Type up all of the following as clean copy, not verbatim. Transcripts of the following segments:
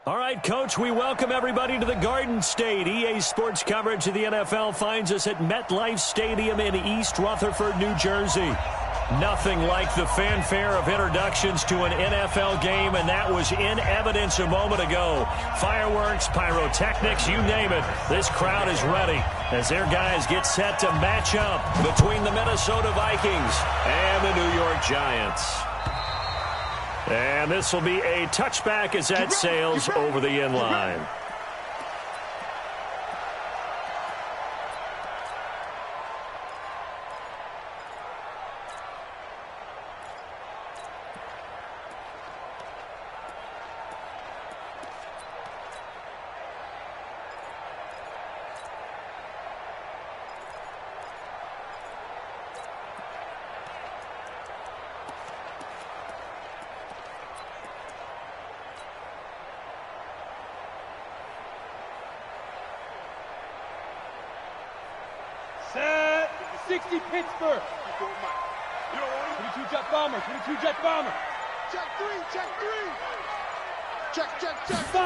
All right, Coach, we welcome everybody to the Garden State. EA Sports coverage of the NFL finds us at MetLife Stadium in East Rutherford, New Jersey. Nothing like the fanfare of introductions to an NFL game, and that was in evidence a moment ago. Fireworks, pyrotechnics, you name it. This crowd is ready as their guys get set to match up between the Minnesota Vikings and the New York Giants. And this will be a touchback as that sails over the end line. Set. 60 Pittsburgh. 22 jet bomber. 22 jet bomber. Check three. Check three. Check.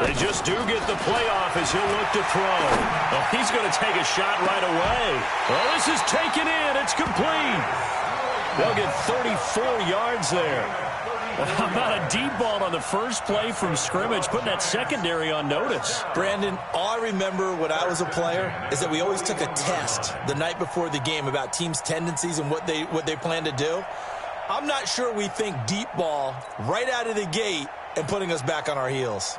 They just do get the playoff as he'll look to throw. Oh, he's going to take a shot right away. Well, this is taken in. It's complete. They'll get 34 yards there. How about a deep ball on the first play from scrimmage, putting that secondary on notice? Brandon, all I remember when I was a player is that we always took a test the night before the game about teams' tendencies and what they plan to do. I'm not sure we think deep ball right out of the gate and putting us back on our heels.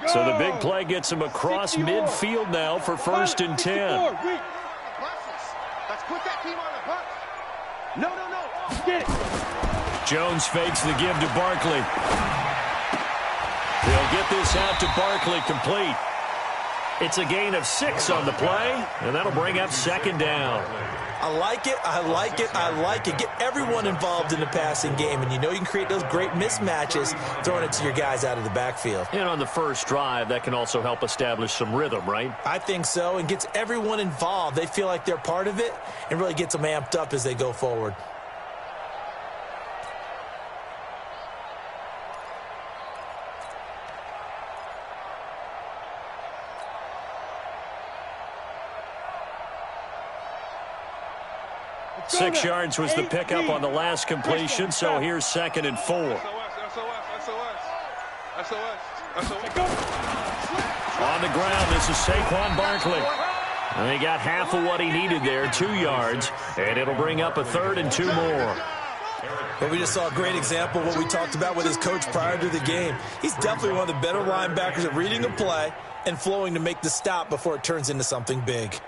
So the big play gets him across midfield now for 1st and 10. Let's put that team on the punt. No. Get it. Jones fakes the give to Barkley. They'll get this out to Barkley complete. It's a gain of 6 on the play, and that'll bring up 2nd down. I like it. Get everyone involved in the passing game, and you know you can create those great mismatches throwing it to your guys out of the backfield. And on the first drive, that can also help establish some rhythm, right? I think so, and gets everyone involved. They feel like they're part of it and really gets them amped up as they go forward. Six yards was the pickup on the last completion, so here's 2nd and 4. On the ground, this is Saquon Barkley. And he got half of what he needed there, 2 yards, and it'll bring up a 3rd and 2 more. But we just saw a great example of what we talked about with his coach prior to the game. He's definitely one of the better linebackers at reading a play and flowing to make the stop before it turns into something big.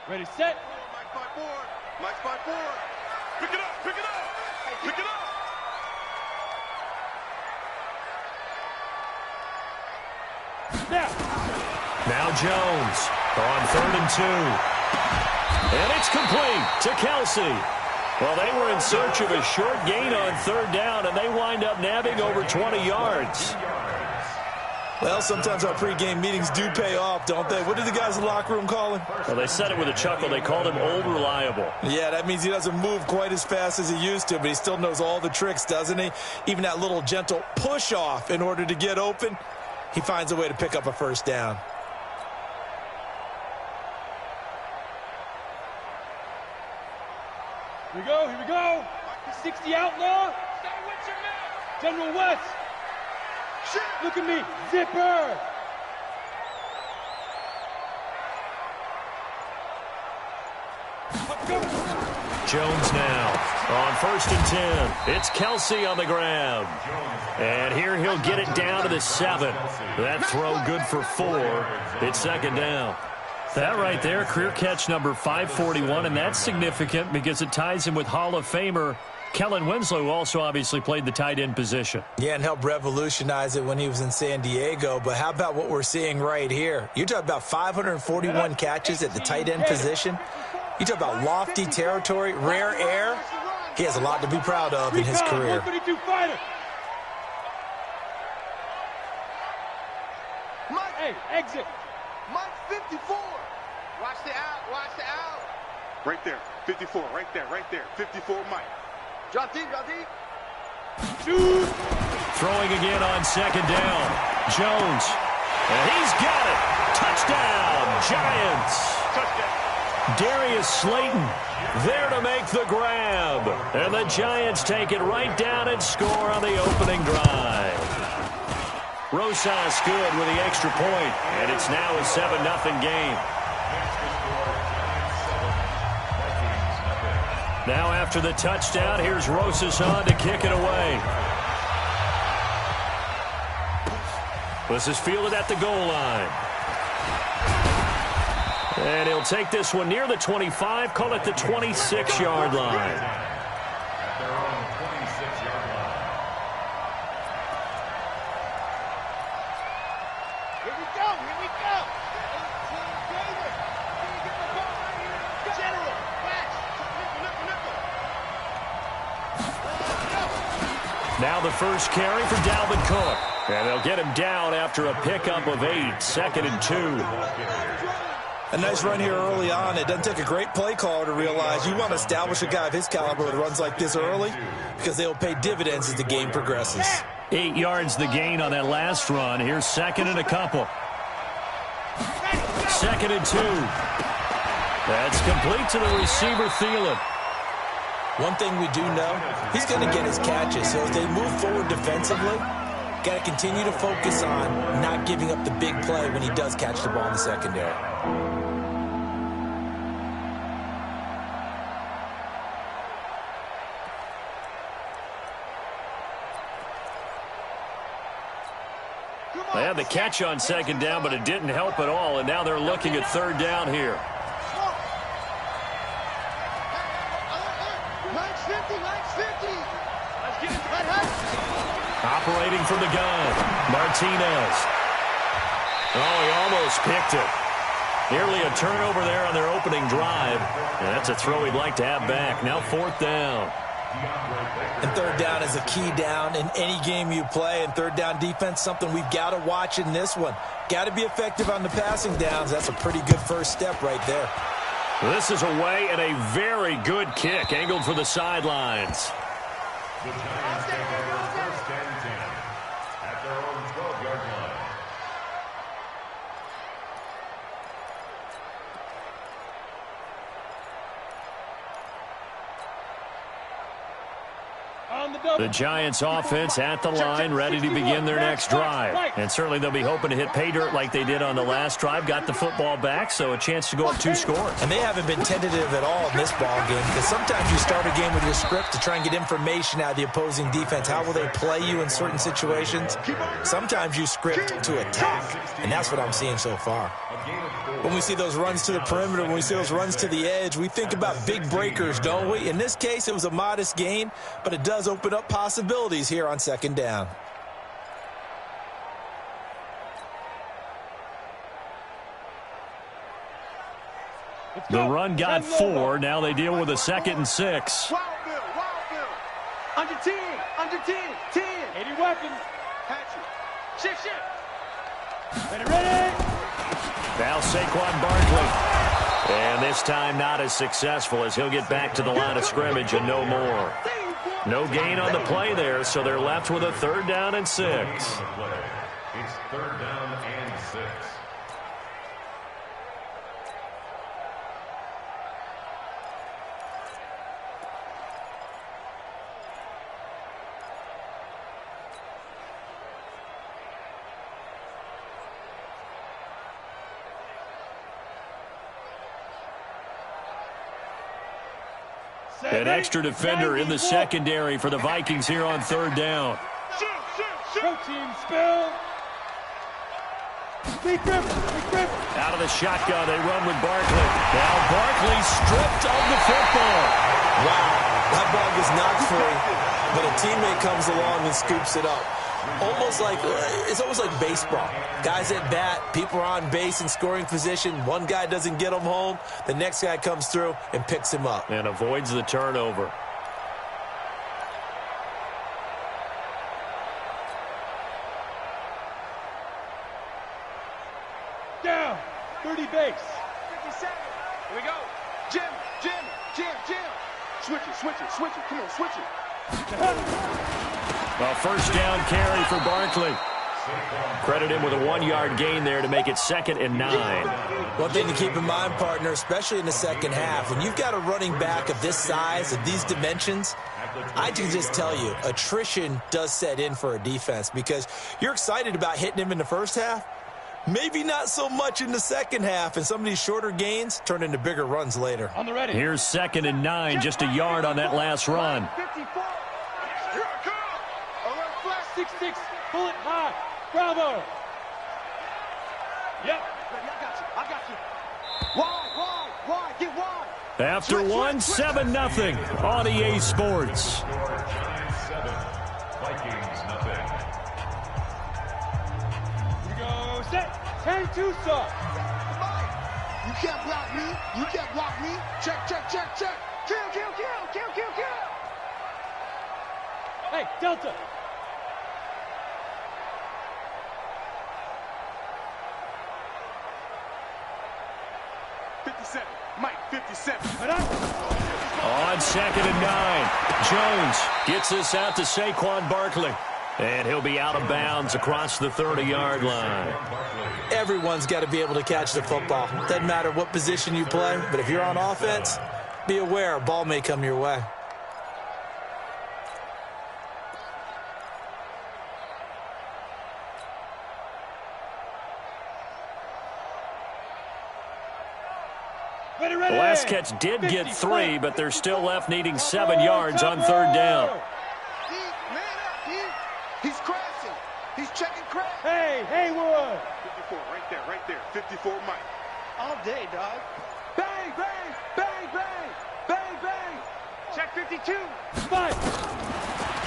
Ready, set. Mike spot forward. Pick it up. Now Jones on 3rd and 2. And it's complete to Kelsey. Well, they were in search of a short gain on 3rd down, and they wind up nabbing over 20 yards. Well, sometimes our pregame meetings do pay off, don't they? What did the guys in the locker room call him? Well, they said it with a chuckle. They called him Old Reliable. Yeah, that means he doesn't move quite as fast as he used to, but he still knows all the tricks, doesn't he? Even that little gentle push-off in order to get open, he finds a way to pick up a 1st down. Here we go. 60 outlaw. General West. Look at me. Zipper. Jones now on 1st and 10. It's Kelsey on the ground. And here he'll get it down to the 7. That throw good for 4. It's 2nd down. That right there, career catch number 541, and that's significant because it ties him with Hall of Famer Kellen Winslow, who also obviously played the tight end position. Yeah, and helped revolutionize it when he was in San Diego. But how about what we're seeing right here? You're talking about 541 catches at the tight end position. You talk about lofty territory, rare air. He has a lot to be proud of in his career. 132 fighter. Mike, Hey, exit. Mike 54. Watch the out, watch the out. Right there, 54, right there, 54, Mike. Drop deep, drop deep. Shoot. Throwing again on second down. Jones. And he's got it. Touchdown, Giants. Touchdown. Darius Slayton there to make the grab. And the Giants take it right down and score on the opening drive. Rosas good with the extra point, and it's now a 7-0 game. Now after the touchdown, here's Rosas on to kick it away. This is fielded at the goal line. And he'll take this one near the 25, call it the 26-yard line. Here we go, here we go. 18 Davis. Can you get the ball right here? General, flash. Nickel. Now the first carry for Dalvin Cook. And they'll get him down after a pickup of 8, 2nd and 2. A nice run here early on. It doesn't take a great play caller to realize you want to establish a guy of his caliber with runs like this early because they will pay dividends as the game progresses. 8 yards the gain on that last run. Here's 2nd and a couple. 2nd and 2. That's complete to the receiver, Thielen. One thing we do know, he's going to get his catches. So as they move forward defensively, got to continue to focus on not giving up the big play when he does catch the ball in the secondary. They had the catch on 2nd down, but it didn't help at all, and now they're looking at 3rd down here. 950, 950. Let's get it. Operating from the gun, Martinez. Oh, he almost picked it. Nearly a turnover there on their opening drive. And that's a throw he'd like to have back. Now 4th down. And 3rd down is a key down in any game you play. And 3rd down defense, something we've got to watch in this one. Got to be effective on the passing downs. That's a pretty good first step right there. This is away and a very good kick, angled for the sidelines. The Giants take over 1st and 10 at their own 12-yard line. On the double. The Giants offense at the line, ready to begin their next drive. And certainly they'll be hoping to hit pay dirt like they did on the last drive. Got the football back, so a chance to go up 2 scores. And they haven't been tentative at all in this ball game because sometimes you start a game with your script to try and get information out of the opposing defense. How will they play you in certain situations? Sometimes you script to attack, and that's what I'm seeing so far. When we see those runs to the perimeter, when we see those runs to the edge, we think about big breakers, don't we? In this case, it was a modest gain, but it does open up possibilities here on 2nd down. The run got 4. Now they deal with a 2nd and 6. Wild Bill, Wild Bill. Under 10, under 10, 10. 80 weapons. Catch it. Shift, shift. Ready. Now Saquon Barkley. And this time not as successful as he'll get back to the line of scrimmage and no more. No gain on the play there, so they're left with a 3rd down and 6. It's 3rd down and 6. An extra defender in the secondary for the Vikings here on 3rd down. Protein spill. Big grip, big grip. Out of the shotgun, they run with Barkley. Now Barkley stripped of the football. Wow, that ball was not free, but a teammate comes along and scoops it up. It's almost like baseball. Guys at bat, people are on base in scoring position. One guy doesn't get him home. The next guy comes through and picks him up. And avoids the turnover. Down. 30 base. 57. Here we go. Jim. Switch it. Come on, switch it. A first down carry for Barkley. Credit him with a 1-yard gain there to make it 2nd and 9. One thing to keep in mind, partner, especially in the second half, when you've got a running back of this size, of these dimensions, I can just tell you, attrition does set in for a defense because you're excited about hitting him in the first half. Maybe not so much in the second half, and some of these shorter gains turn into bigger runs later. On the ready. Here's 2nd and 9, just a yard on that last run. 54. Here I come. All right, flash. 6-6. Bullet high. Bravo. Yep. I got you. Wide. Get wide. After one, 7-0 on EA Sports. Giants 7, Vikings nothing. Here we go. Set. 10-2 soft. You can't block me. Check. Kill. Hey, Delta. Mike, 57. On 2nd and 9, Jones gets this out to Saquon Barkley. And he'll be out of bounds across the 30-yard line. Everyone's got to be able to catch the football. Doesn't matter what position you play, but if you're on offense, be aware a ball may come your way. Ready. The last catch did get 3, but they're still left needing 7 yards on 3rd down. He's crashing. He's checking crash. Hey, Haywood. 54, right there. 54, Mike. All day, dog. Bang. Check 52. Fight.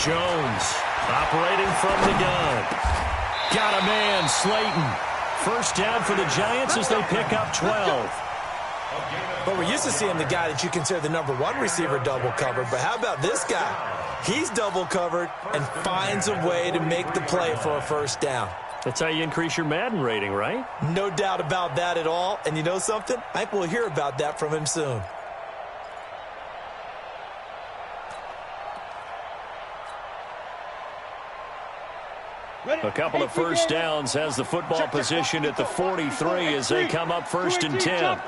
Jones operating from the gun. Got a man, Slayton. First down for the Giants as they pick up 12. But we're used to seeing the guy that you consider the number 1 receiver double covered. But how about this guy? He's double covered and finds a way to make the play for a first down. That's how you increase your Madden rating, right? No doubt about that at all. And you know something? I think we'll hear about that from him soon. A couple of first downs has the football position at the 43 as they come up 1st and 10.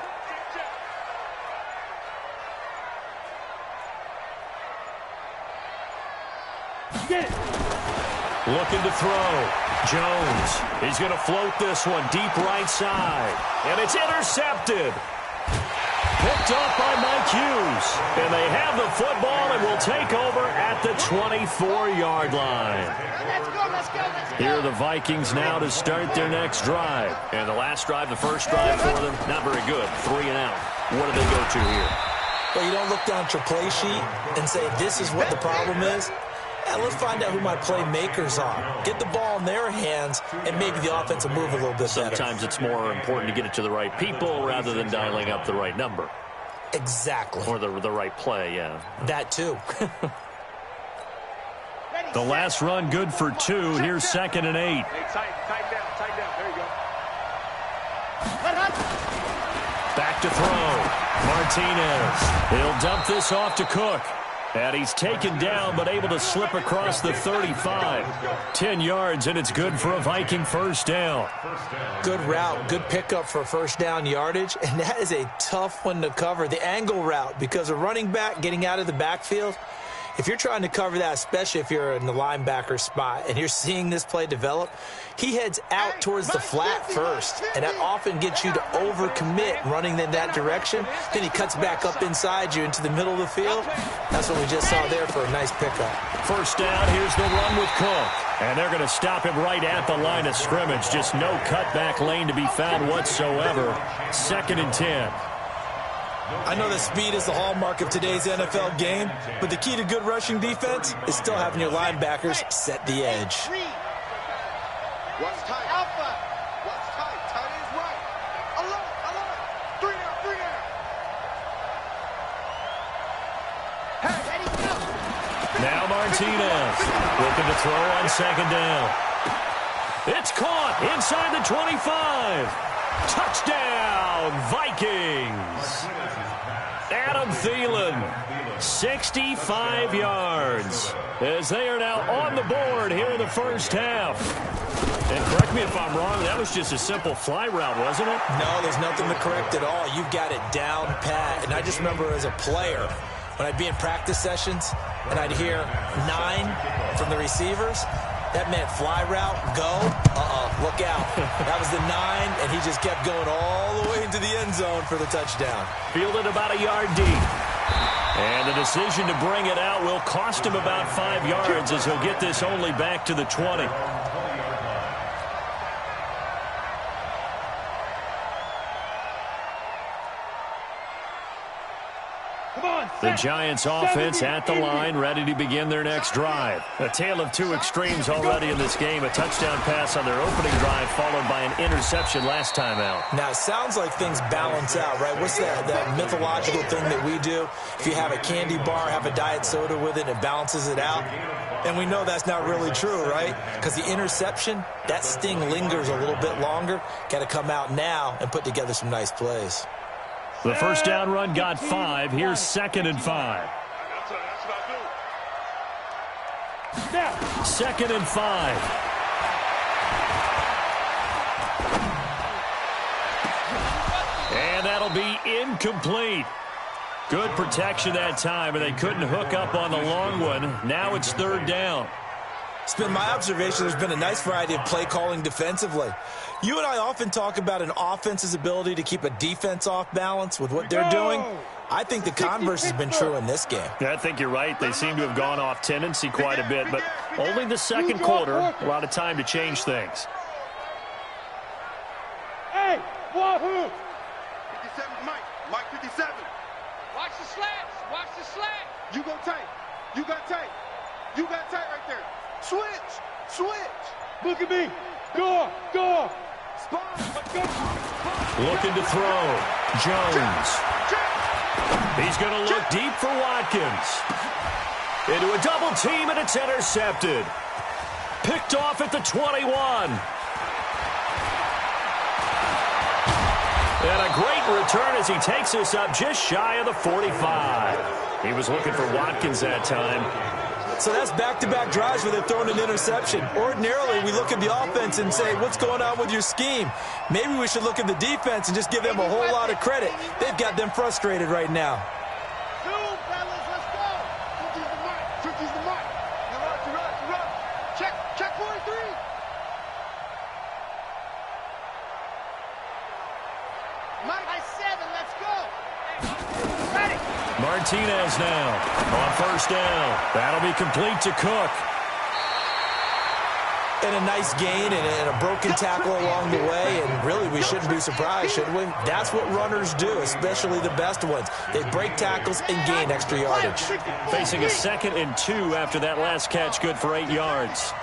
Looking to throw. Jones. He's going to float this one deep right side. And it's intercepted. Picked up by Mike Hughes. And they have the football and will take over at the 24-yard line. Let's go. Here are the Vikings now to start their next drive. And the last drive, the first drive for them, not very good. 3 and out. What do they go to here? Well, you don't look down at your play sheet and say, this is what the problem is. Let's find out who my playmakers are. Get the ball in their hands, and maybe the offense will move a little bit better. Sometimes it's more important to get it to the right people rather than dialing up the right number. Exactly. Or the right play, yeah. That too. The last run good for 2. Here's 2nd and 8. Hey, tighten down. There you go. Back to throw. Martinez. He'll dump this off to Cook. And he's taken down, but able to slip across the 35. 10 yards, and it's good for a Viking first down. Good route, good pickup for first down yardage, and that is a tough one to cover. The angle route, because a running back getting out of the backfield, if you're trying to cover that, especially if you're in the linebacker spot and you're seeing this play develop, he heads out towards the flat first, and that often gets you to overcommit running in that direction. Then he cuts back up inside you into the middle of the field. That's what we just saw there for a nice pickup. First down, here's the run with Cook. And they're going to stop him right at the line of scrimmage. Just no cutback lane to be found whatsoever. 2nd and 10. I know that speed is the hallmark of today's NFL game, but the key to good rushing defense is still having your linebackers set the edge. Watch tight. Alpha. Watch tight. Tight is right. Alert. Alert. 3 down. 3 down. Hey, ready, go. Now Martinez looking to throw on second down. It's caught inside the 25. Touchdown, Vikings. Adam Thielen, 65 yards, as they are now on the board here in the first half. And correct me if I'm wrong, that was just a simple fly route, wasn't it? No, there's nothing to correct at all. You've got it down pat. And I just remember as a player, when I'd be in practice sessions and I'd hear 9 from the receivers, that meant fly route, go, look out. That was the 9, and he just kept going all the way into the end zone for the touchdown. Fielded about a yard deep. And the decision to bring it out will cost him about 5 yards, as he'll get this only back to the 20. The Giants offense at the line, ready to begin their next drive. A tale of two extremes already in this game. A touchdown pass on their opening drive, followed by an interception last time out. Now, it sounds like things balance out, right? What's that mythological thing that we do? If you have a candy bar, have a diet soda with it, it balances it out. And we know that's not really true, right? Because the interception, that sting lingers a little bit longer. Got to come out now and put together some nice plays. The first down run got 5. Here's 2nd and 5. That's what I do. 2nd and 5. And that'll be incomplete. Good protection that time, and they couldn't hook up on the long one. Now it's 3rd down. It's been my observation there's been a nice variety of play calling defensively. You and I often talk about an offense's ability to keep a defense off balance with what they're doing. I think the converse has been true in this game. Yeah, I think you're right. They seem to have gone off tendency quite a bit, but only the second quarter. A lot of time to change things. Hey, wahoo! 57, Mike. Mike 57. Watch the slants. Watch the slant. You go tight. You got tight. You got tight right there. Switch. Switch. Look at me. Go. Go. Spot. Looking to throw. Jones. He's going to look deep for Watkins. Into a double team, and it's intercepted. Picked off at the 21. And a great return as he takes us up just shy of the 45. He was looking for Watkins that time. So that's back-to-back drives where they're throwing an interception. Ordinarily, we look at the offense and say, what's going on with your scheme? Maybe we should look at the defense and just give them a whole lot of credit. They've got them frustrated right now. Zoom, fellas, let's go. Trickie's the mark. Trickie's the mark. You're up. Check 43. Mike, by 7, let's go. Ready. Martinez now on first down. That'll be complete to Cook. And a nice gain and a broken tackle along the way. And really, we shouldn't be surprised, should we? That's what runners do, especially the best ones. They break tackles and gain extra yardage. Facing a 2nd and 2 after that last catch, good for 8 yards.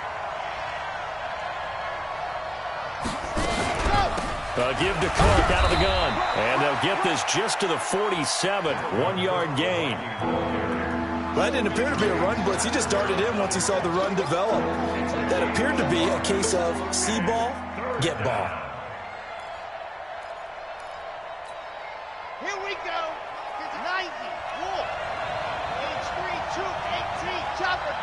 Give to Cook out of the gun. And they'll get this just to the 47. 1-yard gain. That didn't appear to be a run blitz. He just darted in once he saw the run develop. That appeared to be a case of see ball, get ball. Here we go. 90. Wolf. Age 3, 2, 18. Chopper.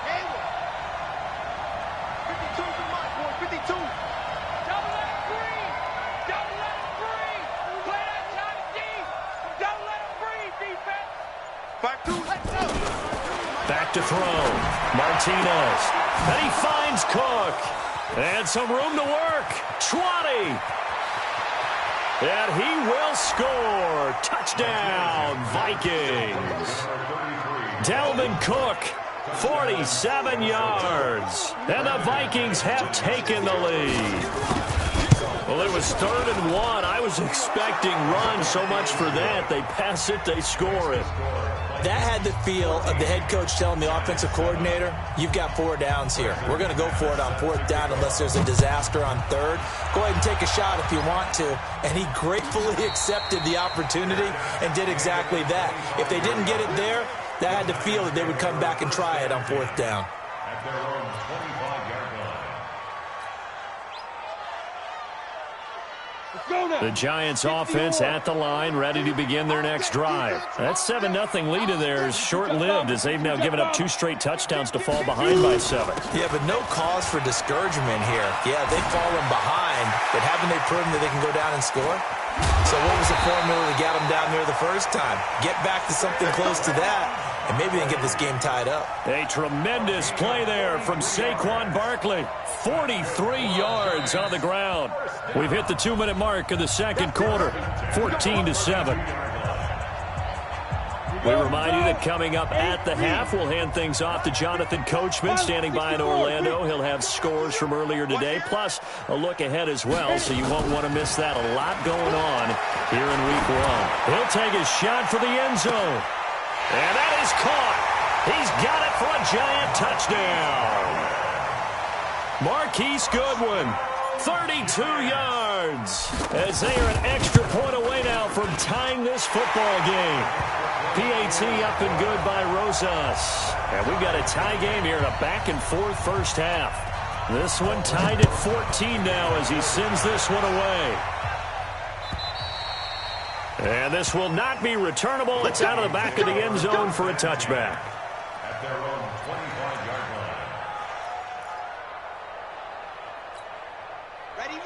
Hayward. 52 to Mike, boy. 52. Double let him breathe. Play that time deep. Don't let him breathe, defense. 5-2. Let's go. Back to throw. Martinez. And he finds Cook. And some room to work. 20. And he will score. Touchdown, Vikings. Dalvin Cook, 47 yards. And the Vikings have taken the lead. Well, Well, it was 3rd and 1. I was expecting run, so much for that. They pass it, they score it. That had the feel of the head coach telling the offensive coordinator, you've got 4 downs here. We're going to go for it on 4th down unless there's a disaster on 3rd. Go ahead and take a shot if you want to. And he gratefully accepted the opportunity and did exactly that. If they didn't get it there, that had the feel that they would come back and try it on 4th down. At their own 25-yard line. The Giants offense at the line, ready to begin their next drive. That 7-0 lead of theirs short-lived as they've now given up 2 straight touchdowns to fall behind by 7. Yeah, but no cause for discouragement here. Yeah, they've fallen behind, but haven't they proven that they can go down and score? So what was the formula that got them down there the first time? Get back to something close to that, and maybe they can get this game tied up. A tremendous play there from Saquon Barkley. 43 yards on the ground. We've hit the 2-minute mark of the second quarter. 14-7. We remind you that coming up at the half, we'll hand things off to Jonathan Coachman, standing by in Orlando. He'll have scores from earlier today, plus a look ahead as well, so you won't want to miss that. A lot going on here in Week 1. He'll take his shot for the end zone. And that is caught. He's got it for a Giant touchdown. Marquise Goodwin, 32 yards, as they are an extra point away now from tying this football game. PAT up and good by Rosas. And we've got a tie game here in a back-and-forth first half. This one tied at 14 now as he sends this one away. And this will not be returnable. It's out of the back of the end zone for a touchback. At their own 25-yard line.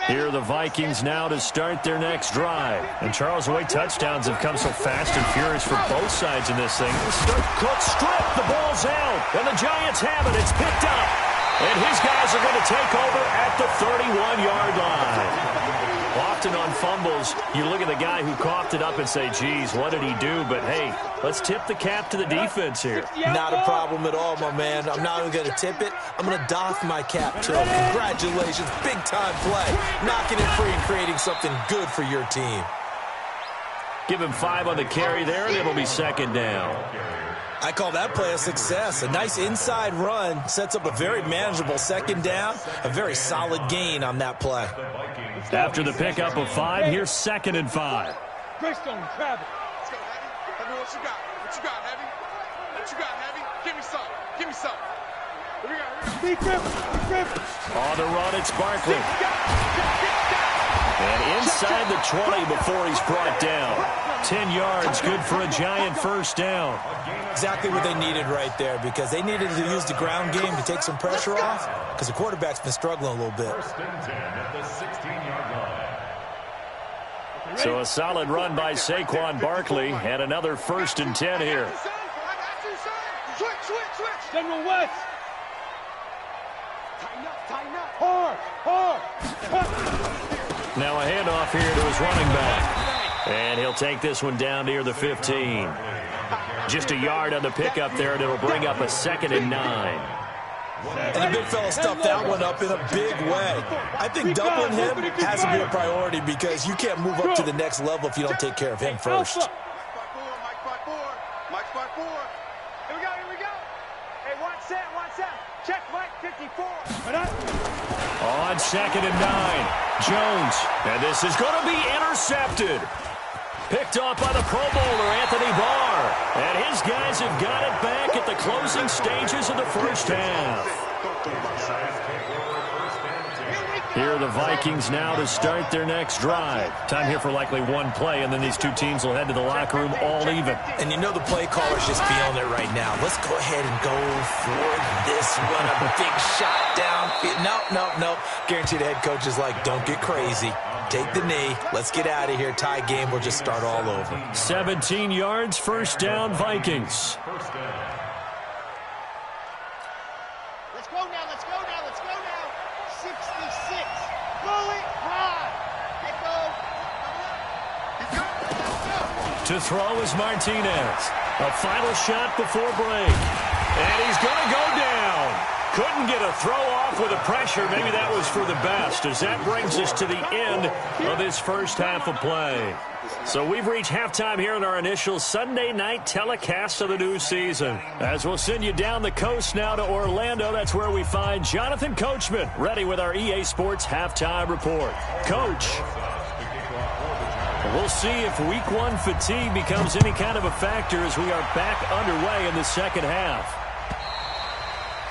Here are the Vikings now to start their next drive. And Charles, the way touchdowns have come so fast and furious for both sides in this thing. Cook strip, the ball's out, and the Giants have it. It's picked up. And his guys are going to take over at the 31-yard line. Often on fumbles, you look at the guy who coughed it up and say, geez, what did he do? But, hey, let's tip the cap to the defense here. Not a problem at all, my man. I'm not even going to tip it. I'm going to doff my cap to him. Congratulations. Big-time play. Knocking it free and creating something good for your team. Give him 5 on the carry there, and it'll be 2nd down. I call that play a success. A nice inside run sets up a very manageable 2nd down. A very solid gain on that play. After the pickup of 5, here's 2nd and 5. Greystone, grab it. Let's go, Heavy. Tell me what you got. What you got, Heavy? What you got, Heavy? Give me some. Give me some. What we got? Be careful. On the run, it's Barkley. And inside the 20 before he's brought down. 10 yards, good for a Giant first down. Exactly what they needed right there, because they needed to use the ground game to take some pressure off, because the quarterback's been struggling a little bit. 1st and 10 at the 16-yard line. So a solid run by Saquon Barkley, and another 1st and 10 here. Switch. General West. Tighten up. Hard. Now a handoff here to his running back. And he'll take this one down near the 15. Just a yard on the pickup there, and it'll bring up a 2nd and 9. And the big fella stuffed that one up in a big way. I think doubling him has to be a priority, because you can't move up to the next level if you don't take care of him first. Mike 5-4. Here we go. Hey, watch that. Check Mike 54. On 2nd and 9, Jones. And this is going to be intercepted. Picked off by the Pro Bowler, Anthony Barr. And his guys have got it back at the closing stages of the first half. Here are the Vikings now to start their next drive. Time here for likely one play, and then these two teams will head to the locker room all even. And you know the play caller's just feeling it right now. Let's go ahead and go for this one. A big shot down. No. Guarantee the head coach is like, don't get crazy. Take the knee. Let's get out of here. Tie game. We'll just start all over. 17 yards, 1st down, Vikings. Let's go now. 66. Blow it high. To throw is Martinez. A final shot before break. And he's going to go down. Couldn't get a throw off off with the pressure. Maybe that was for the best, as that brings us to the end of this first half of play. So we've reached halftime here in our initial Sunday night telecast of the new season. As we'll send you down the coast now to Orlando, that's where we find Jonathan Coachman, ready with our EA Sports halftime report. Coach, we'll see if week one fatigue becomes any kind of a factor as we are back underway in the second half.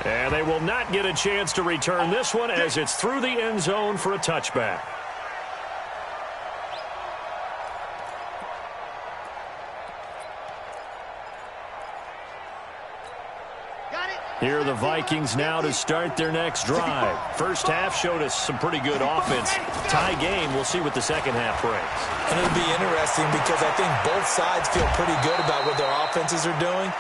And they will not get a chance to return this one as it's through the end zone for a touchback. Here are the Vikings now to start their next drive. First half showed us some pretty good offense. Tie game, we'll see what the second half brings. And it'll be interesting because I think both sides feel pretty good about what their offenses are doing.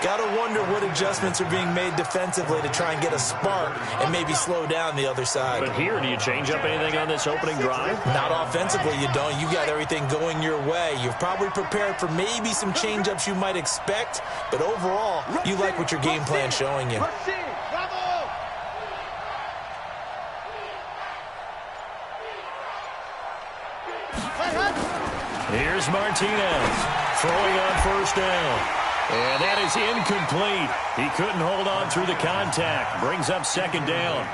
Got to wonder what adjustments are being made defensively to try and get a spark and maybe slow down the other side. But here, do you change up anything on this opening drive? Not offensively, you don't. You got everything going your way. You've probably prepared for maybe some change-ups you might expect, but overall, you like what your game plan's showing you. Here's Martinez throwing on first down. And that is incomplete. He couldn't hold on through the contact. Brings up second down.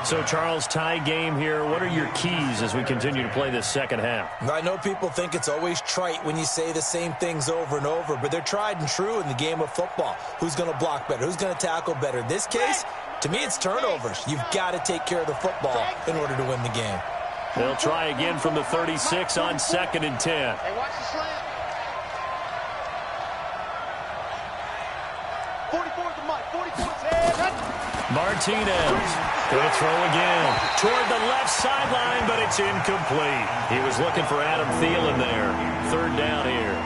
So, Charles, tie game here. What are your keys as we continue to play this second half? I know people think it's always trite when you say the same things over and over, but they're tried and true in the game of football. Who's going to block better? Who's going to tackle better? In this case, to me, it's turnovers. You've got to take care of the football in order to win the game. They'll try again from the 36 on 2nd and 10. Hey, watch the slant. 44 to Mike. 44 Martinez going to throw again toward the left sideline, but it's incomplete. He was looking for Adam Thielen there. Third down here.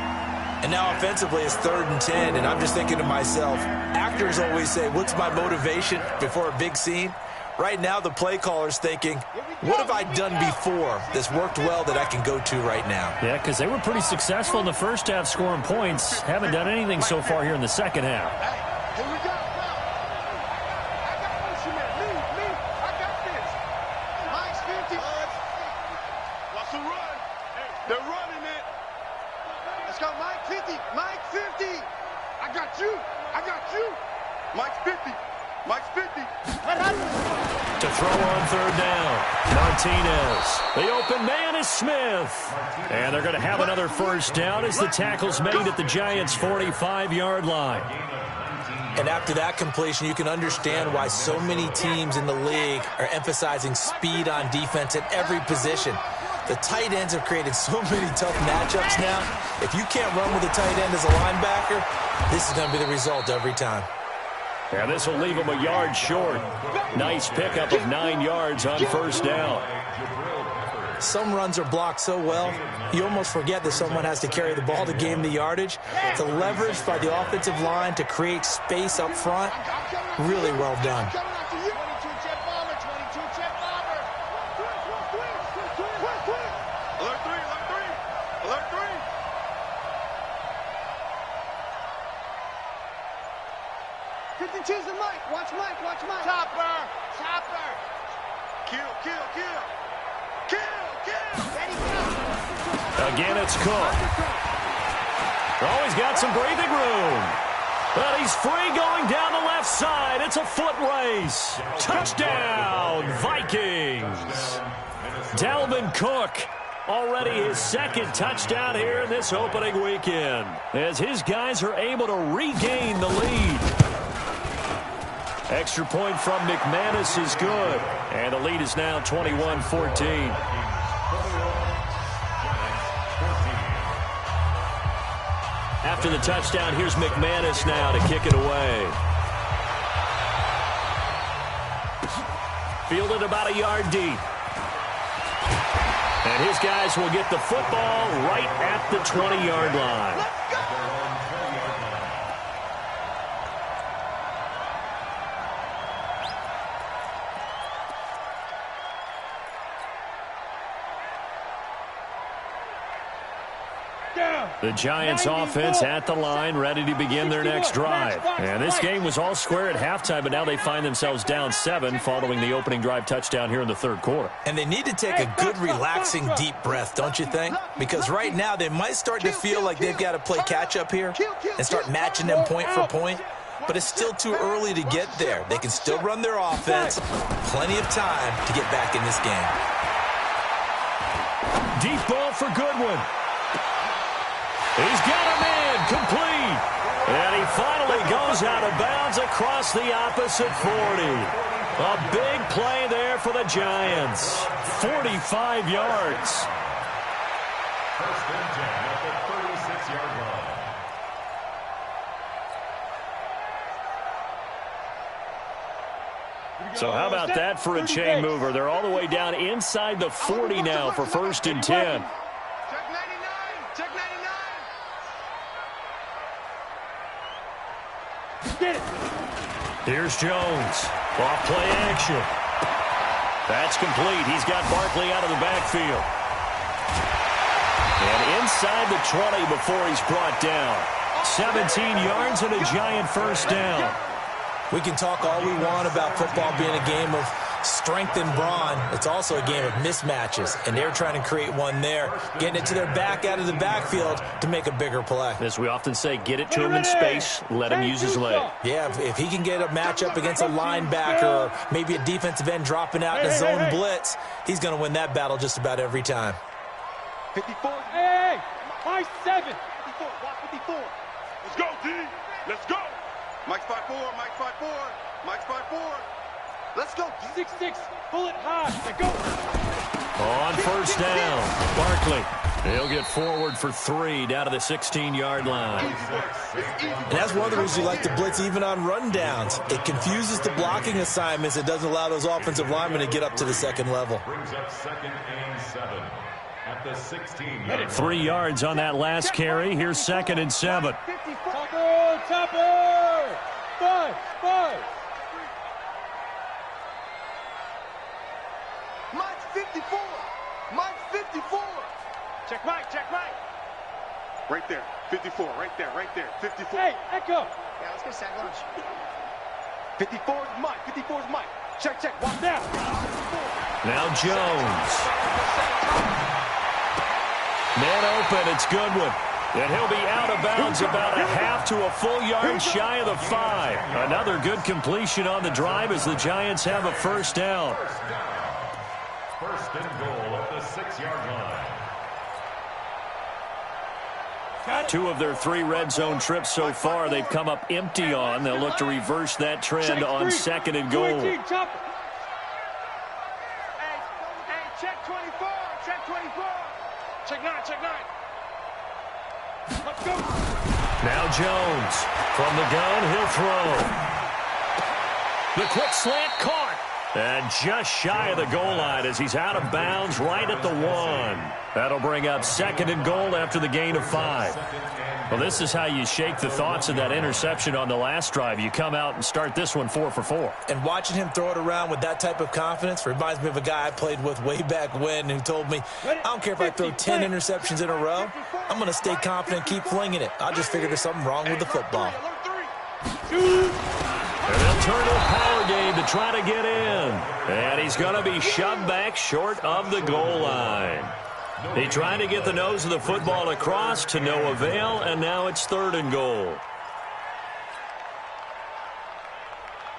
And now offensively it's 3rd and 10, and I'm just thinking to myself, actors always say, what's my motivation before a big scene? Right now the play caller's thinking, what have I done before that's worked well that I can go to right now? Yeah, because they were pretty successful in the first half scoring points. Haven't done anything so far here in the second half. Here we go. I got this, man. Me. I got this. Mike's 50. Watch the run. They're running it. Let's go, Mike 50. Mike 50. I got you. Mike's 50. Mike's 50. To throw on third down. Martinez. The open man is Smith. And they're going to have another first down as the tackle's made at the Giants' 45-yard line. And after that completion, you can understand why so many teams in the league are emphasizing speed on defense at every position. The tight ends have created so many tough matchups now. If you can't run with a tight end as a linebacker, this is going to be the result every time. And this will leave him a yard short. Nice pickup of 9 yards on first down. Some runs are blocked so well, you almost forget that someone has to carry the ball to gain the yardage. The leverage by the offensive line to create space up front, really well done. 22 jet bomber, 22 jet bomber. Alert 3. 52's the Mike. Watch Mike. Chopper. Kill. Ready, go. Again, it's Cook. Oh, he's got some breathing room. But he's free going down the left side. It's a foot race. Touchdown, Vikings. Dalvin Cook, already his second touchdown here in this opening weekend, as his guys are able to regain the lead. Extra point from McManus is good. And the lead is now 21-14. After the touchdown, here's McManus now to kick it away. Fielded about a yard deep. And his guys will get the football right at the 20-yard line. The Giants offense at the line, ready to begin their next drive. And this game was all square at halftime, but now they find themselves down 7 following the opening drive touchdown here in the third quarter. And they need to take a good, relaxing, deep breath, don't you think? Because right now they might start to feel like they've got to play catch-up here and start matching them point for point. But it's still too early to get there. They can still run their offense. Plenty of time to get back in this game. Deep ball for Goodwin. He's got him in, complete. And he finally goes out of bounds across the opposite 40. A big play there for the Giants. 45 yards. First and 10 at the 36-yard line. So how about that for a chain mover? They're all the way down inside the 40 now for first and 10. Check 99. Check 99. Get it. Here's Jones. Off play action. That's complete. He's got Barkley out of the backfield. And inside the 20 before he's brought down. 17 yards and a Giant first down. We can talk all we want about football being a game of strength and brawn. It's also a game of mismatches, and they're trying to create one there, getting it to their back out of the backfield to make a bigger play. As we often say, get it to him in space, let him use his leg. Yeah, if he can get a matchup against a linebacker or maybe a defensive end dropping out in a zone blitz, he's going to win that battle just about every time. 54. Hey, my 7. 54. Watch 54. Let's go, D. Let's go. Mike's 5-4. Mike's 5-4. Mike's 5-4. Let's go, D. 6-6. Pull it high. Now go. On first down, Barkley. He'll get forward for 3 down to the 16-yard line. And that's one of the reasons you like to blitz even on rundowns. It confuses the blocking assignments. It doesn't allow those offensive linemen to get up to the second level. Brings up 2nd and 7 at the 16-yard 3 yards on that last carry. Here's 2nd and 7. Topper, Topper. 5. Mike's 54. Mike's 54. Check Mike. Right there. 54. Right there. 54. Hey, Echo. Yeah, let's go sack lunch. 54 is Mike. 54 is Mike. Check. Watch Now. Now Jones. Man open, it's Goodwin. And he'll be out of bounds about a half to a full yard shy of the 5. Another good completion on the drive as the Giants have a first down. First and goal at the 6-yard line. 2 of their 3 red zone trips so far they've come up empty on. They'll look to reverse that trend on 2nd and goal. 218, Topper. Hey, check 24. Check 24. Check 9. Let's go. Now Jones from the gun, he'll throw. The quick slant caught. And just shy of the goal line as he's out of bounds right at the 1. That'll bring up 2nd and goal after the gain of 5. Well, this is how you shake the thoughts of that interception on the last drive. You come out and start this one 4 for 4. And watching him throw it around with that type of confidence reminds me of a guy I played with way back when who told me, I don't care if I throw 10 interceptions in a row. I'm going to stay confident, keep flinging it. I just figured there's something wrong with the football. And they'll turn to a power game to try to get in. And he's going to be shoved back short of the goal line. He tried to get the nose of the football across to no avail, and now it's 3rd and goal.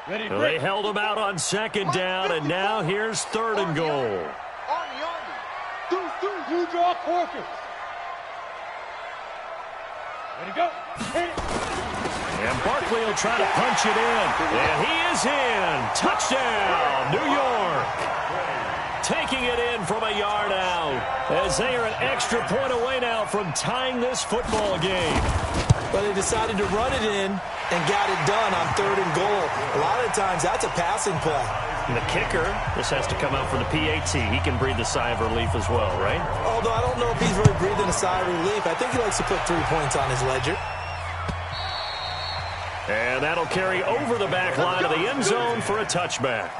Well, they held him out on 2nd down, and now here's 3rd and goal. Army. You draw Corker. Ready to go. Hit it. And Barkley will try to punch it in. And he is in. Touchdown, New York. Taking it in from a yard out as they are an extra point away now from tying this football game. But they decided to run it in and got it done on 3rd and goal. A lot of times that's a passing play. And the kicker, this has to come out for the PAT. He can breathe a sigh of relief as well, right? Although I don't know if he's really breathing a sigh of relief. I think he likes to put 3 points on his ledger. And that'll carry over the back line of the end zone for a touchback.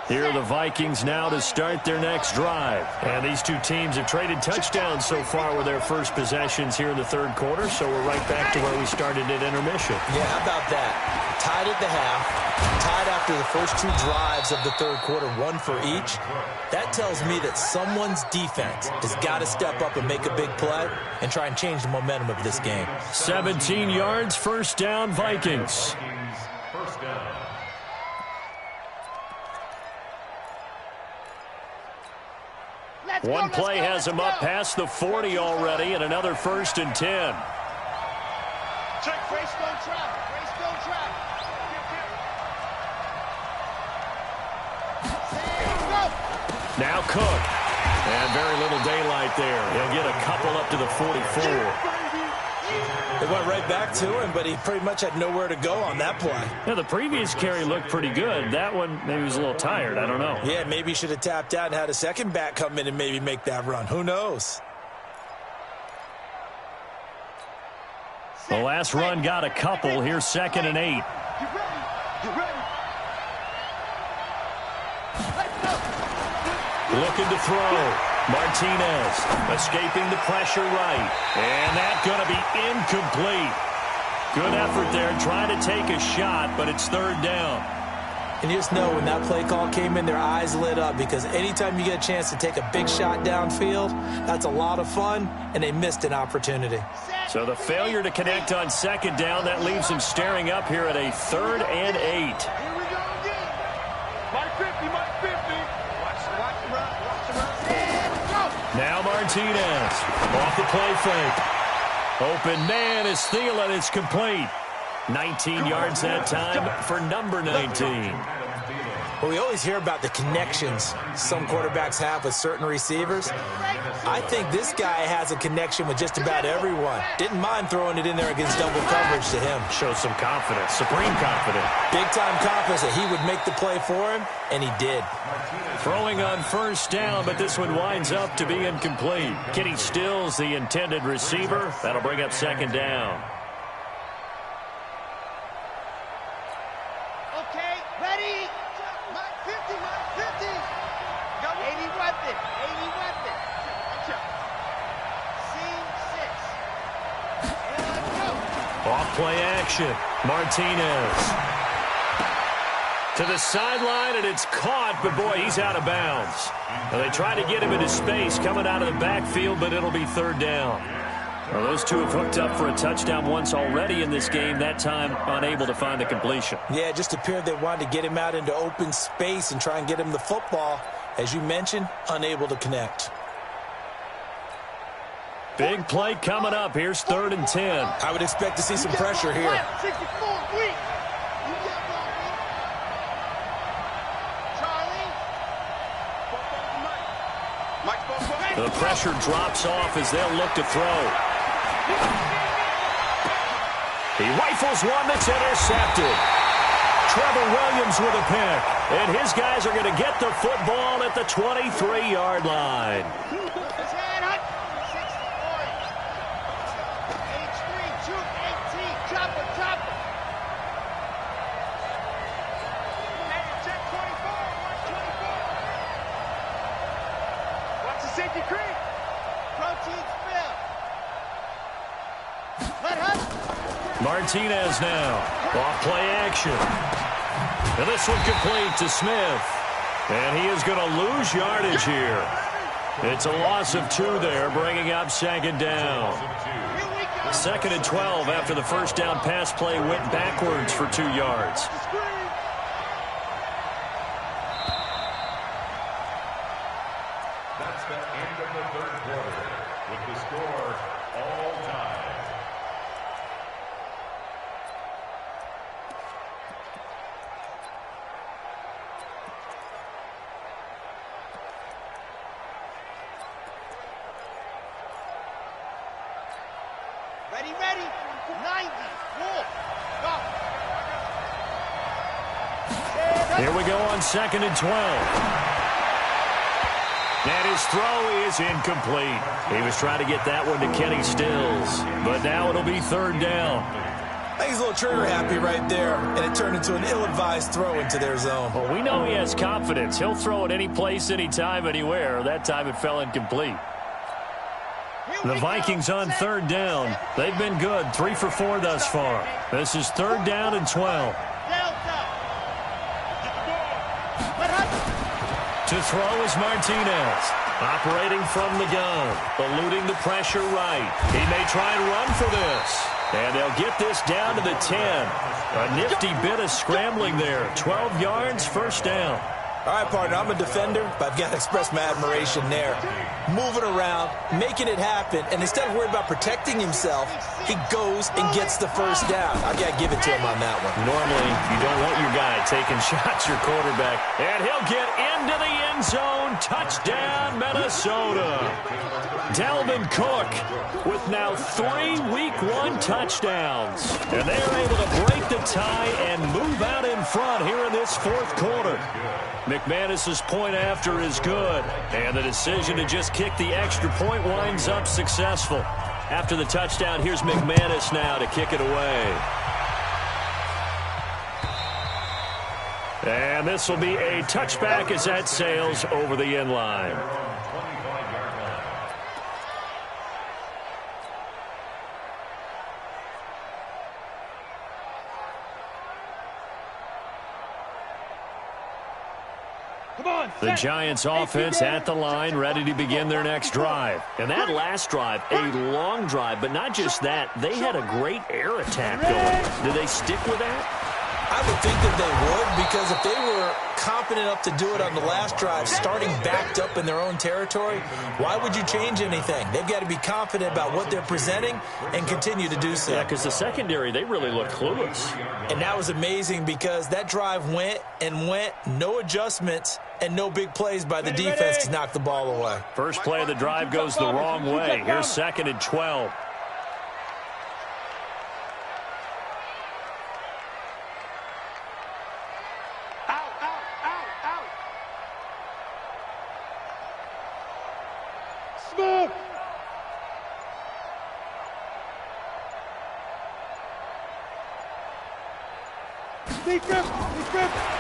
Here are the Vikings now to start their next drive. And these two teams have traded touchdowns so far with their first possessions here in the third quarter, so we're right back to where we started at intermission. Yeah, how about that? Tied at the half, tied after the first two drives of the third quarter, one for each. That tells me that someone's defense has got to step up and make a big play and try and change the momentum of this game. 17 yards, first down, Vikings. First down. One play has him up past the 40 already, and another 1st and 10. Check, race, don't travel. Race, don't travel. Now Cook. And very little daylight there. He'll get a couple up to the 44. They went right back to him, but he pretty much had nowhere to go on that play. Yeah, the previous carry looked pretty good. That one, maybe he was a little tired. I don't know. Yeah, maybe he should have tapped out and had a second back come in and maybe make that run. Who knows? The last run got a couple. Here's 2nd and 8. Looking to throw. Martinez escaping the pressure right. And that's going to be incomplete. Good effort there trying to take a shot, but it's 3rd down. And you just know when that play call came in, their eyes lit up because anytime you get a chance to take a big shot downfield, that's a lot of fun, and they missed an opportunity. So the failure to connect on 2nd down, that leaves them staring up here at a 3rd and 8. Here we go again. Mike 50, Mike 50. Watch the run, watch the run. Now Martinez off the play fake. Open man is Thielen. It's complete. 19 yards that time for number 19. Well, we always hear about the connections some quarterbacks have with certain receivers. I think this guy has a connection with just about everyone. Didn't mind throwing it in there against double coverage to him. Shows some confidence, supreme confidence. Big-time confidence that he would make the play for him, and he did. Throwing on 1st down, but this one winds up to be incomplete. Kenny Stills, the intended receiver. That'll bring up 2nd down. Okay, ready? Mike 50, Mike 50. Go 80 weapon, 80 weapon. Scene 6. And go. Off play action. Martinez. To the sideline, and it's caught, but boy, he's out of bounds. Now, they try to get him into space coming out of the backfield, but it'll be 3rd down. Well, those two have hooked up for a touchdown once already in this game, that time unable to find the completion. Yeah, it just appeared they wanted to get him out into open space and try and get him the football. As you mentioned, unable to connect. Big play coming up. Here's 3rd and 10. I would expect to see some pressure here. 64, weak. You get ball, weak. Charlie. The pressure drops off as they'll look to throw. He rifles one that's intercepted. Trevor Williams with a pick. And his guys are going to get the football at the 23-yard line. Safety creep. Protein spill. Let her. Martinez now. Off play action. And this one complete to Smith. And he is going to lose yardage here. It's a loss of 2 there, bringing up 2nd down. 2nd and 12 after the first down pass play went backwards for 2 yards. That's the end of the third quarter with the score all time. Ready, ready. 90. Wolf. Go. Here we go on 2nd and 12. And his throw is incomplete. He was trying to get that one to Kenny Stills. But now it'll be 3rd down. I think he's a little trigger happy right there, and it turned into an ill-advised throw into their zone. Well, we know he has confidence. He'll throw it any place, anytime, anywhere. That time it fell incomplete. The Vikings on third down. They've been good, 3 for 4 thus far. This is third down and 12. To throw is Martinez. Operating from the gun. Eluding the pressure right. He may try and run for this. And they'll get this down to the 10. A nifty bit of scrambling there. 12 yards, first down. All right, partner, I'm a defender, but I've got to express my admiration there. Moving around, making it happen, and instead of worried about protecting himself, he goes and gets the first down. I've got to give it to him on that one. Normally, you don't want your guy taking shots, your quarterback. And he'll get into the end zone. Touchdown, Minnesota. Dalvin Cook with now 3 Week 1 touchdowns. And they're able to break the tie and move out in front here in this fourth quarter. McManus's point after is good. And the decision to just kick the extra point winds up successful. After the touchdown, here's McManus now to kick it away. And this will be a touchback as that sails over the end line. The Giants offense at the line, ready to begin their next drive. And that last drive, a long drive, but not just that. They had a great air attack going. Do they stick with that? I would think that they would, because if they were confident enough to do it on the last drive, starting backed up in their own territory, why would you change anything? They've got to be confident about what they're presenting and continue to do so. Yeah, because the secondary, they really looked clueless. And that was amazing because that drive went and went, no adjustments, and no big plays by the defense to knock the ball away. First play of the drive goes the wrong way. Here's 2nd and 12.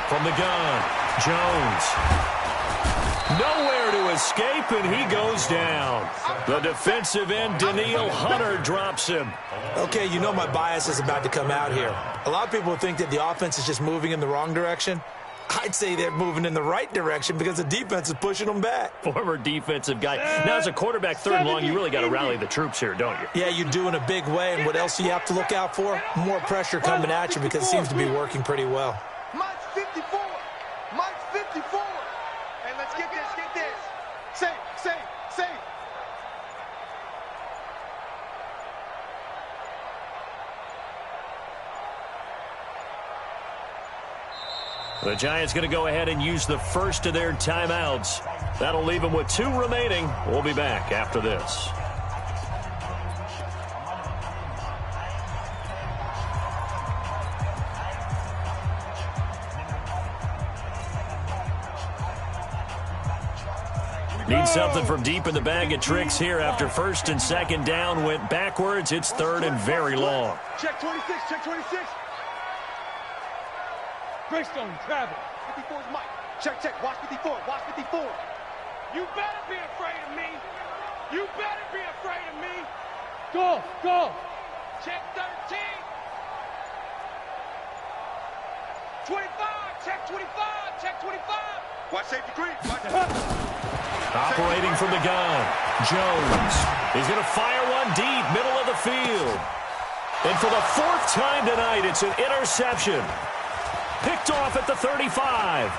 From the gun, Jones. Nowhere to escape, and he goes down. The defensive end, Daniil Hunter, drops him. Okay, you know my bias is about to come out here. A lot of people think that the offense is just moving in the wrong direction. I'd say they're moving in the right direction because the defense is pushing them back. Former defensive guy. Now, as a quarterback, 3rd and long, you really got to rally the troops here, don't you? Yeah, you do in a big way. And what else do you have to look out for? More pressure coming at you because it seems to be working pretty well. Mike's 54. Mike's 54. Hey, let's get this, get this. Say. The Giants going to go ahead and use the first of their timeouts. That'll leave them with 2 remaining. We'll be back after this. Need something from deep in the bag of tricks here after 1st and 2nd down went backwards. It's 3rd and very long. Check 26, check 26. Greystone, travel. 54 is Mike. Check, watch 54, watch 54. You better be afraid of me. You better be afraid of me. Go. Check 13. 25, check 25, check 25. Watch safety green. Operating from the gun, Jones. He's going to fire one deep, middle of the field. And for the 4th time tonight, it's an interception. Picked off at the 35.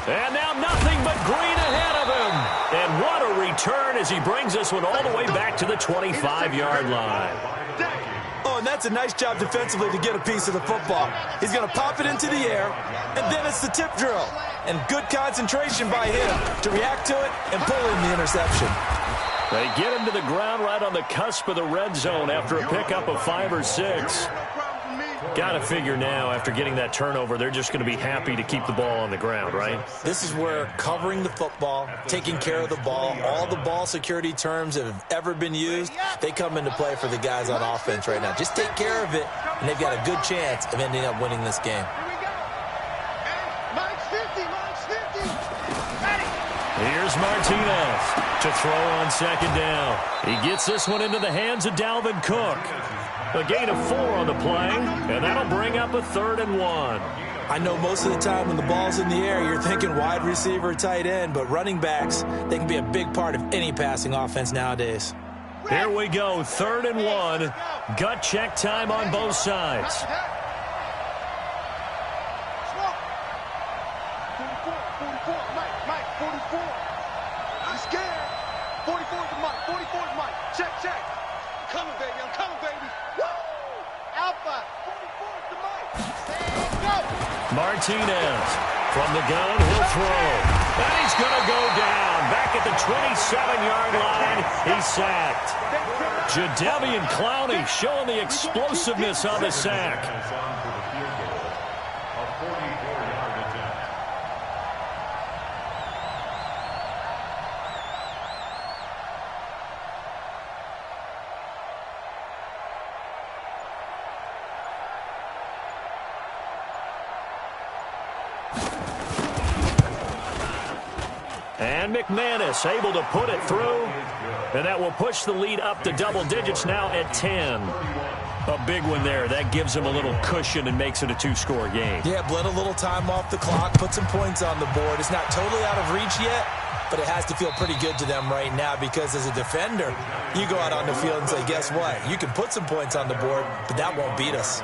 And now nothing but green ahead of him. And what a return as he brings this one all the way back to the 25-yard line. Oh, and that's a nice job defensively to get a piece of the football. He's going to pop it into the air, and then it's the tip drill. And good concentration by him to react to it and pull in the interception. They get him to the ground right on the cusp of the red zone after a pickup of 5 or 6. No problem for me. Got to figure now, after getting that turnover, they're just going to be happy to keep the ball on the ground, right? This is where covering the football, taking care of the ball, all the ball security terms that have ever been used, they come into play for the guys on offense right now. Just take care of it, and they've got a good chance of ending up winning this game. Here's Martinez to throw on second down. He gets this one into the hands of Dalvin Cook. A gain of 4 on the play, and that'll bring up a 3rd and 1. I know most of the time when the ball's in the air, you're thinking wide receiver, tight end, but running backs, they can be a big part of any passing offense nowadays. Here we go, 3rd and 1. Gut check time on both sides. 44, Mike, 44. I'm scared. 44's Mike, 44's Mike. Check. I'm coming, baby. Woo! Alpha. 44's the Mike. Stand go. Martinez from the gun, he'll throw. And he's going to go down. Back at the 27-yard line, he's sacked. Jadeveon Clowney showing the explosiveness on the sack. And McManus able to put it through. And that will push the lead up to double digits now at 10. A big one there. That gives them a little cushion and makes it a 2-score game. Yeah, bled a little time off the clock, put some points on the board. It's not totally out of reach yet, but it has to feel pretty good to them right now because as a defender, you go out on the field and say, guess what? You can put some points on the board, but that won't beat us.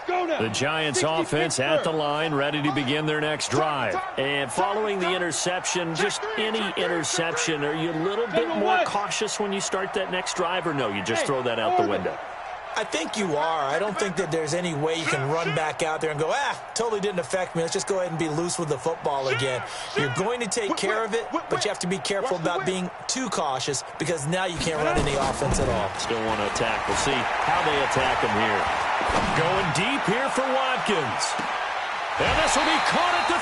The Giants offense at the line, ready to begin their next drive. And following the interception, just any interception, are you a little bit more cautious when you start that next drive, or no, you just throw that out the window? I think you are. I don't think that there's any way you can run back out there and go, totally didn't affect me. Let's just go ahead and be loose with the football again. You're going to take care of it, but you have to be careful about being too cautious because now you can't run any offense at all. Still want to attack. We'll see how they attack him here. Going deep here for Watkins. And this will be caught at the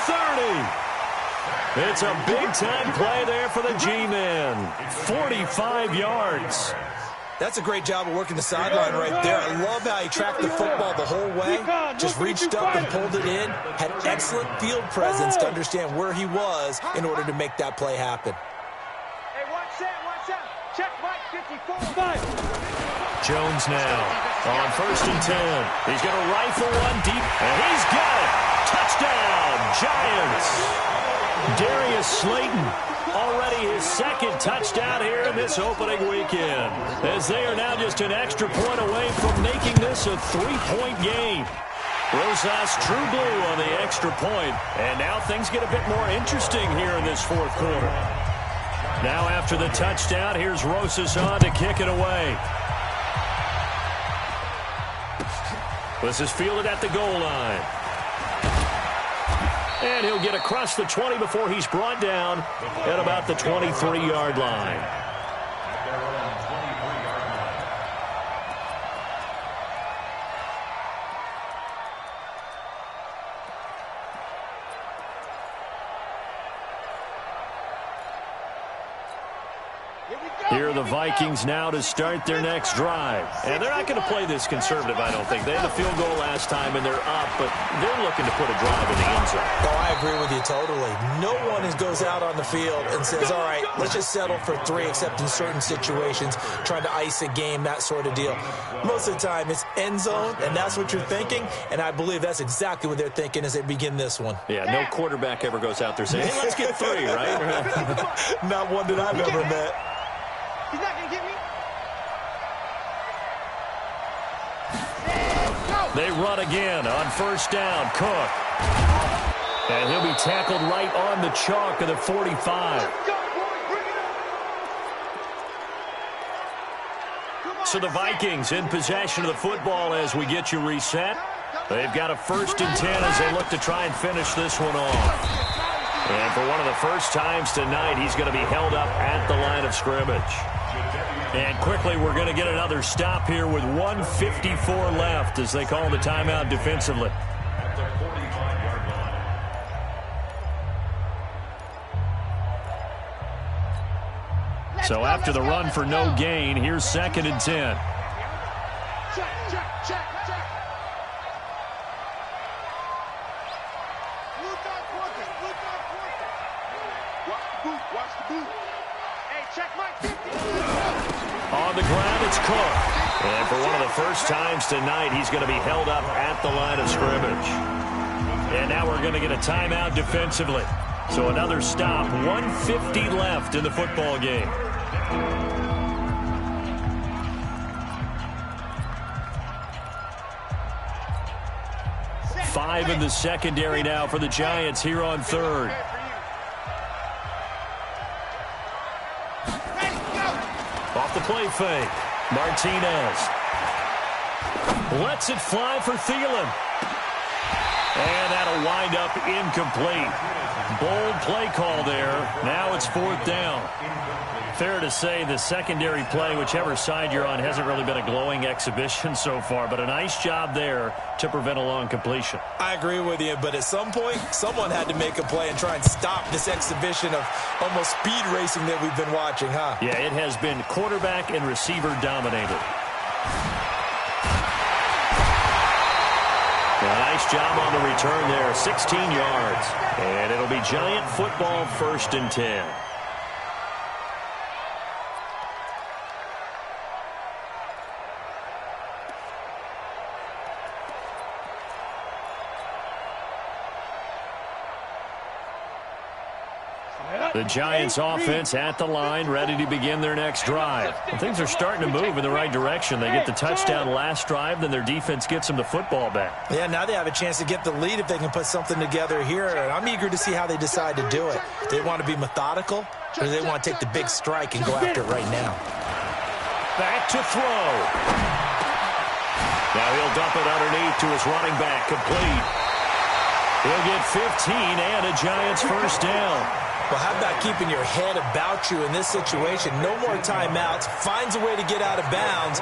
30. It's a big-time play there for the G-Man. 45 yards. That's a great job of working the sideline right there. I love how he tracked the football the whole way, just reached up and pulled it in, had excellent field presence to understand where he was in order to make that play happen. Hey, watch that. Check Mike, 54. Jones now on 1st and 10. He's going to rifle one deep, and he's got it. Touchdown, Giants. Darius Slayton, already his 2nd touchdown here in this opening weekend, as they are now just an extra point away from making this a 3-point game. Rosas true blue on the extra point, and now things get a bit more interesting here in this 4th quarter. Now after the touchdown, here's Rosas on to kick it away. This is fielded at the goal line. And he'll get across the 20 before he's brought down at about the 23-yard line. Here are the Vikings now to start their next drive. And they're not going to play this conservative, I don't think. They had a field goal last time, and they're up, but they're looking to put a drive in the end zone. Oh, I agree with you totally. No one goes out on the field and says, all right, let's just settle for 3, except in certain situations, trying to ice a game, that sort of deal. Most of the time, it's end zone, and that's what you're thinking, and I believe that's exactly what they're thinking as they begin this one. Yeah, no quarterback ever goes out there saying, hey, let's get 3, right? Not one that I've ever met. He's not going to get me. They run again on 1st down. Cook. And he'll be tackled right on the chalk of the 45. So the Vikings in possession of the football as we get you reset. They've got a 1st and 10 as they look to try and finish this one off. And for one of the first times tonight, he's going to be held up at the line of scrimmage. And quickly, we're going to get another stop here with 1:54 left as they call the timeout defensively. At the 45-yard line. So after the run for no gain, here's 2nd and 10. Check. Watch the boot. Hey, check Mike 50. On the ground, it's Cook. And for one of the first times tonight, he's going to be held up at the line of scrimmage. And now we're going to get a timeout defensively. So another stop, 1:50 left in the football game. Five in the secondary now for the Giants here on 3rd. Off the play fake. Martinez lets it fly for Thielen. And that'll wind up incomplete. Bold play call there. Now it's 4th down. Fair to say the secondary play, whichever side you're on, hasn't really been a glowing exhibition so far, but a nice job there to prevent a long completion. I agree with you, but at some point, someone had to make a play and try and stop this exhibition of almost speed racing that we've been watching, huh? Yeah, it has been quarterback and receiver dominated. A nice job on the return there, 16 yards. And it'll be Giant football, 1st and 10. The Giants offense at the line, ready to begin their next drive. Well, things are starting to move in the right direction. They get the touchdown last drive, then their defense gets them the football back. Yeah, now they have a chance to get the lead if they can put something together here. And I'm eager to see how they decide to do it. Do they want to be methodical, or do they want to take the big strike and go after it right now? Back to throw. Now he'll dump it underneath to his running back, complete. He'll get 15 and a Giants 1st down. Well, how about keeping your head about you in this situation? No more timeouts. Finds a way to get out of bounds.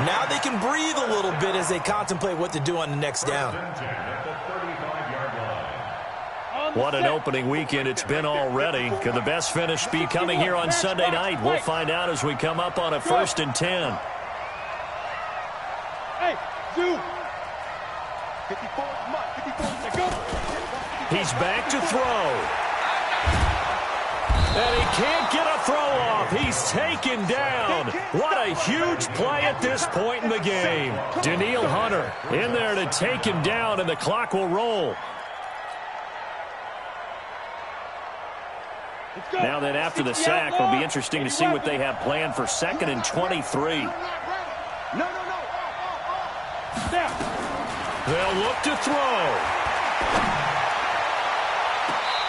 Now they can breathe a little bit as they contemplate what to do on the next down. What an opening weekend it's been already. Could the best finish be coming here on Sunday night? We'll find out as we come up on a 1st and 10. Hey, do. 54, Mike, 54, go. He's back to throw. And he can't get a throw off. He's taken down. What a huge play at this point in the game. Danielle Hunter in there to take him down, and the clock will roll. Now then, after the sack, it'll be interesting to see what they have planned for 2nd and 23. No. They'll look to throw.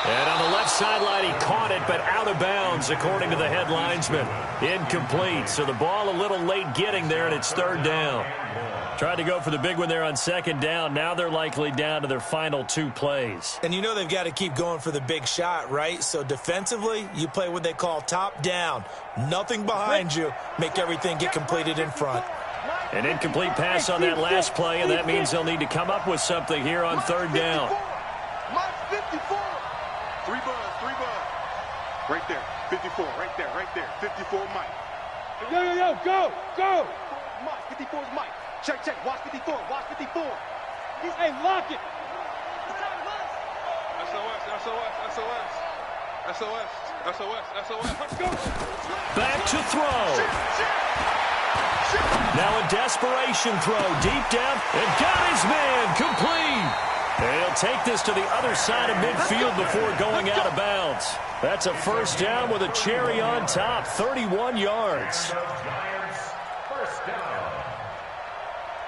And on the left sideline, he caught it, but out of bounds, according to the head linesman. Incomplete, so the ball a little late getting there, and it's 3rd down. Tried to go for the big one there on 2nd down. Now they're likely down to their final 2 plays. And you know they've got to keep going for the big shot, right? So defensively, you play what they call top down. Nothing behind you. Make everything get completed in front. An incomplete pass on that last play, and that means they'll need to come up with something here on 3rd down. Mike 54. 3 buzz. Right there. 54. Right there. 54 Mike. Go. Mike. 54 is Mike. Check. Watch 54. Hey, lock it. SOS. Let's go. Back to throw. Now a desperation throw deep down, and got his man complete. And he'll take this to the other side of midfield before going out of bounds. That's a 1st down with a cherry on top, 31 yards. Giants, 1st down.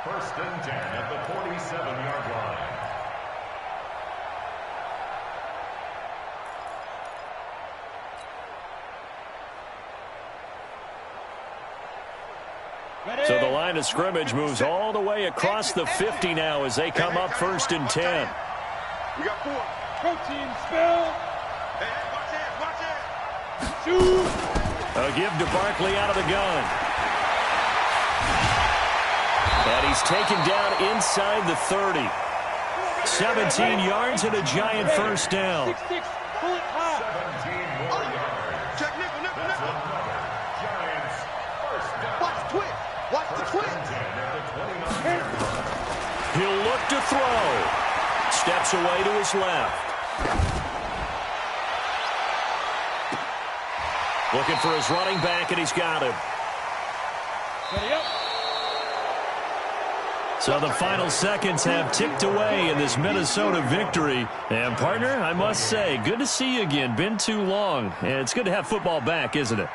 1st and 10 at the 47-yard line. So the line of scrimmage moves all the way across the 50 now as they come up 1st and 10. We got 4. Protein spill. A give to Barkley out of the gun. And he's taken down inside the 30. 17 yards and a giant first down. 17 more yards. Check nickel, nickel, nickel. Giants first down. Watch the twitch. Watch the twitch. 10 at the 29. He'll look to throw. Steps away to his left. Looking for his running back, and he's got him. So the final seconds have ticked away in this Minnesota victory. And, partner, I must say, good to see you again. Been too long. And it's good to have football back, isn't it?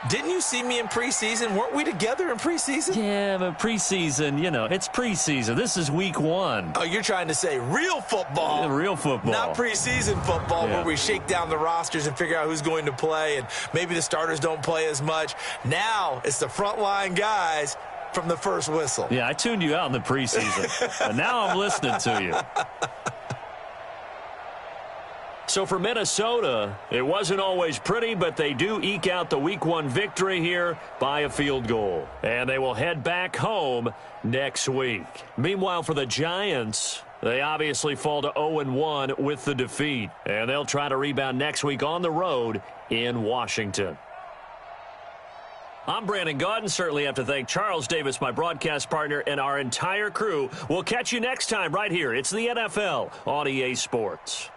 Didn't you see me in preseason? Weren't we together in preseason? Yeah, but preseason, it's preseason. This is week 1. Oh, you're trying to say real football. Real football. Not preseason football Yeah. where we shake down the rosters and figure out who's going to play, and maybe the starters don't play as much. Now it's the frontline guys from the first whistle. Yeah, I tuned you out in the preseason. And now I'm listening to you. So for Minnesota, it wasn't always pretty, but they do eke out the Week 1 victory here by a field goal. And they will head back home next week. Meanwhile, for the Giants, they obviously fall to 0-1 with the defeat. And they'll try to rebound next week on the road in Washington. I'm Brandon Gaudin. Certainly have to thank Charles Davis, my broadcast partner, and our entire crew. We'll catch you next time right here. It's the NFL on EA Sports.